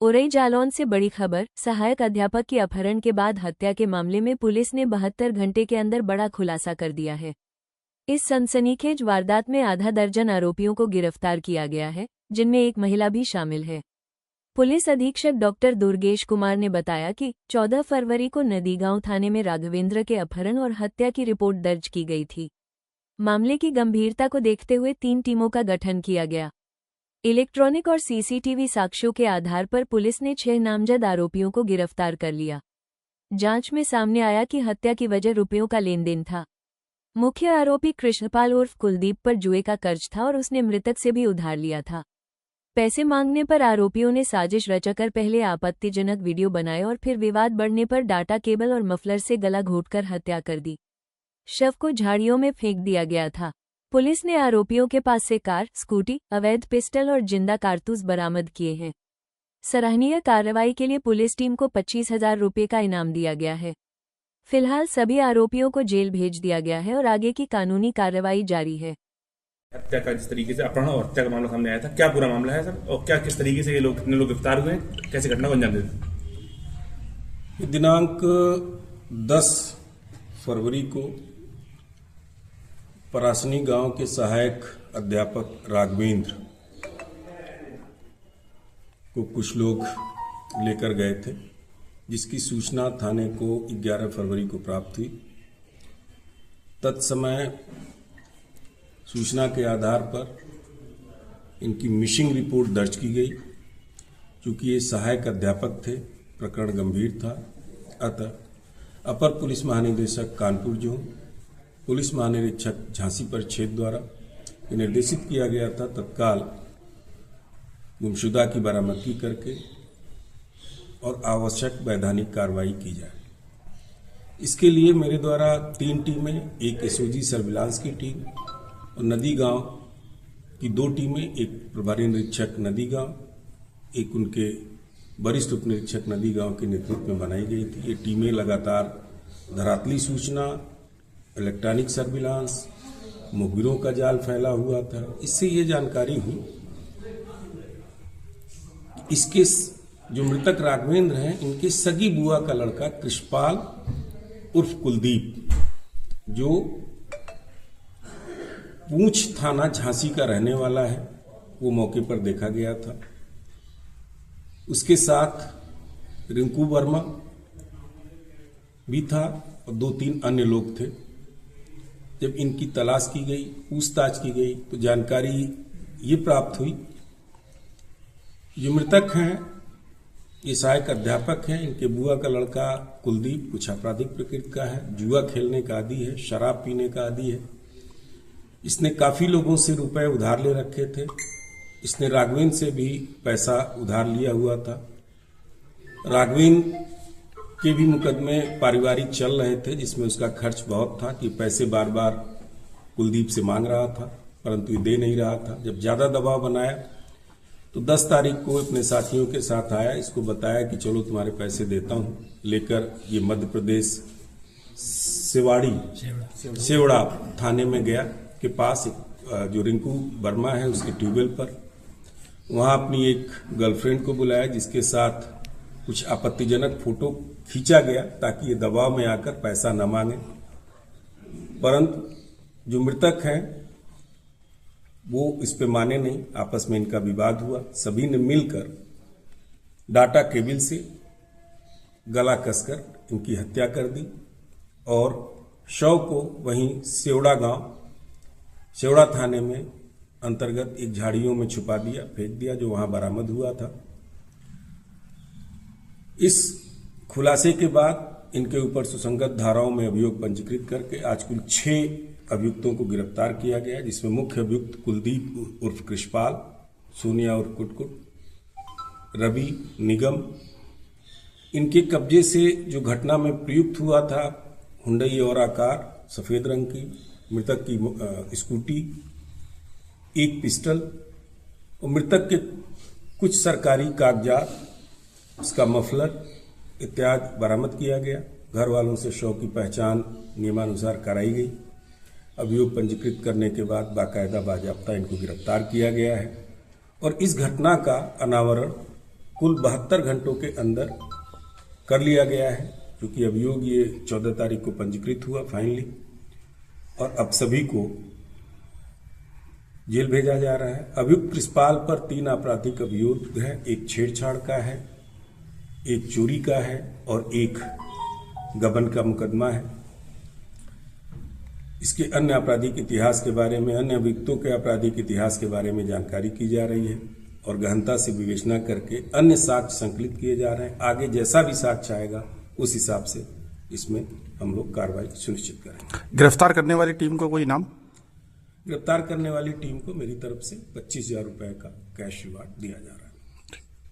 उरई जालौन से बड़ी खबर। सहायक अध्यापक की अपहरण के बाद हत्या के मामले में पुलिस ने 72 घंटे के अंदर बड़ा खुलासा कर दिया है। इस सनसनीखेज वारदात में आधा दर्जन आरोपियों को गिरफ्तार किया गया है, जिनमें एक महिला भी शामिल है। पुलिस अधीक्षक डॉक्टर दुर्गेश कुमार ने बताया कि 14 फरवरी को नदीगांव थाने में राघवेंद्र के अपहरण और हत्या की रिपोर्ट दर्ज की गई थी। मामले की गंभीरता को देखते हुए 3 टीमों का गठन किया गया। इलेक्ट्रॉनिक और सीसीटीवी साक्ष्यों के आधार पर पुलिस ने 6 नामजद आरोपियों को गिरफ्तार कर लिया। जांच में सामने आया कि हत्या की वजह रुपयों का लेनदेन था। मुख्य आरोपी कृष्णपाल उर्फ कुलदीप पर जुए का कर्ज था और उसने मृतक से भी उधार लिया था। पैसे मांगने पर आरोपियों ने साजिश रचकर पहले आपत्तिजनक वीडियो बनाए और फिर विवाद बढ़ने पर डाटा केबल और मफलर से गला घोंटकर हत्या कर दी। शव को झाड़ियों में फेंक दिया गया था। पुलिस ने आरोपियों के पास से कार, स्कूटी, अवैध पिस्टल और जिंदा कारतूस बरामद किए हैं। सराहनीय कार्रवाई के लिए पुलिस टीम को 25,000 रुपये का इनाम दिया गया है। फिलहाल सभी आरोपियों को जेल भेज दिया गया है और आगे की कानूनी कार्रवाई जारी है। हत्या का जिस तरीके से अपहरण और हत्या का मामला सामने आया था, क्या पूरा मामला है सर, और क्या किस तरीके से ये लोग कितने लोग गिरफ्तार हुए हैं, कैसे घटना को अंजाम देते? दिनांक 10 फरवरी को परासनी गांव के सहायक अध्यापक राघवेंद्र को कुछ लोग लेकर गए थे, जिसकी सूचना थाने को 11 फरवरी को प्राप्त हुई। तत्समय सूचना के आधार पर इनकी मिसिंग रिपोर्ट दर्ज की गई। चूंकि ये सहायक अध्यापक थे, प्रकरण गंभीर था, अतः अपर पुलिस महानिदेशक कानपुर जोन, पुलिस महानिरीक्षक झांसी परिक्षेत्र द्वारा निर्देशित किया गया था तत्काल गुमशुदा की बरामदगी करके और आवश्यक वैधानिक कार्रवाई की जाए। इसके लिए मेरे द्वारा 3 टीमें, एक एसओजी सर्विलांस की टीम और नदी गांव की 2 टीमें, एक प्रभारी निरीक्षक नदी गांव, एक उनके वरिष्ठ उप निरीक्षक नदी गांव के नेतृत्व में बनाई गई थी। ये टीमें लगातार धरातली सूचना, इलेक्ट्रॉनिक सर्विलांस, मुखबिरों का जाल फैला हुआ था। इससे ये जानकारी हुई इसके जो मृतक राघवेंद्र हैं, इनके सगी बुआ का लड़का कृष्णपाल उर्फ कुलदीप, जो पूंछ थाना झांसी का रहने वाला है, वो मौके पर देखा गया था। उसके साथ रिंकू वर्मा भी था और 2-3 अन्य लोग थे। जब इनकी तलाश की गई, पूछताछ की गई, तो जानकारी ये प्राप्त हुई जो मृतक हैं ये सहायक अध्यापक हैं। इनके बुआ का लड़का कुलदीप कुछ आपराधिक प्रकृति का है, जुआ खेलने का आदी है, शराब पीने का आदी है। इसने काफी लोगों से रुपए उधार ले रखे थे। इसने राघवेंद्र से भी पैसा उधार लिया हुआ था। राघवेंद्र के भी मुकदमे पारिवारिक चल रहे थे, जिसमें उसका खर्च बहुत था कि पैसे बार बार कुलदीप से मांग रहा था, परंतु ये दे नहीं रहा था। जब ज्यादा दबाव बनाया तो 10 तारीख को अपने साथियों के साथ आया, इसको बताया कि चलो तुम्हारे पैसे देता हूं। लेकर ये मध्य प्रदेश सेवड़ा थाने में गया के पास जो रिंकू वर्मा है उसके ट्यूबवेल पर, वहां अपनी एक गर्लफ्रेंड को बुलाया, जिसके साथ कुछ आपत्तिजनक फोटो खींचा गया ताकि ये दबाव में आकर पैसा न मांगे। परंतु जो मृतक हैं वो इस पे माने नहीं। आपस में इनका विवाद हुआ। सभी ने मिलकर डाटा केबल से गला कसकर इनकी हत्या कर दी और शव को वहीं सेवड़ा थाने में अंतर्गत एक झाड़ियों में छुपा दिया, फेंक दिया, जो वहां बरामद हुआ था। इस खुलासे के बाद इनके ऊपर सुसंगत धाराओं में अभियोग पंजीकृत करके आज कुल 6 अभियुक्तों को गिरफ्तार किया गया, जिसमें मुख्य अभियुक्त कुलदीप उर्फ कृष्णपाल, सोनिया उर्फ कुटकुट, रवि, निगम। इनके कब्जे से जो घटना में प्रयुक्त हुआ था हुंडई और आकार सफेद रंग की, मृतक की स्कूटी, एक पिस्टल और मृतक के कुछ सरकारी कागजात, उसका मफलर इत्यादि बरामद किया गया। घर वालों से शव की पहचान नियमानुसार कराई गई। अभियोग पंजीकृत करने के बाद बाकायदा बाजाप्ता इनको गिरफ्तार किया गया है और इस घटना का अनावरण कुल 72 घंटों के अंदर कर लिया गया है, क्योंकि अभियोग ये 14 तारीख को पंजीकृत हुआ फाइनली, और अब सभी को जेल भेजा जा रहा है। अभियुक्त कृष्णपाल पर 3 आपराधिक अभियोग है, एक छेड़छाड़ का है, एक चोरी का है और एक गबन का मुकदमा है। इसके अन्य आपराधिक इतिहास के बारे में, अन्य अभियुक्तों के आपराधिक इतिहास के बारे में जानकारी की जा रही है और गहनता से विवेचना करके अन्य साक्ष्य संकलित किए जा रहे हैं। आगे जैसा भी साक्ष्य आएगा उस हिसाब से इसमें हम लोग कार्रवाई सुनिश्चित करेंगे। गिरफ्तार करने वाली टीम को कोई नाम? गिरफ्तार करने वाली टीम को मेरी तरफ से 25,000 रुपए का कैश रिवार्ड दिया जा रहा है।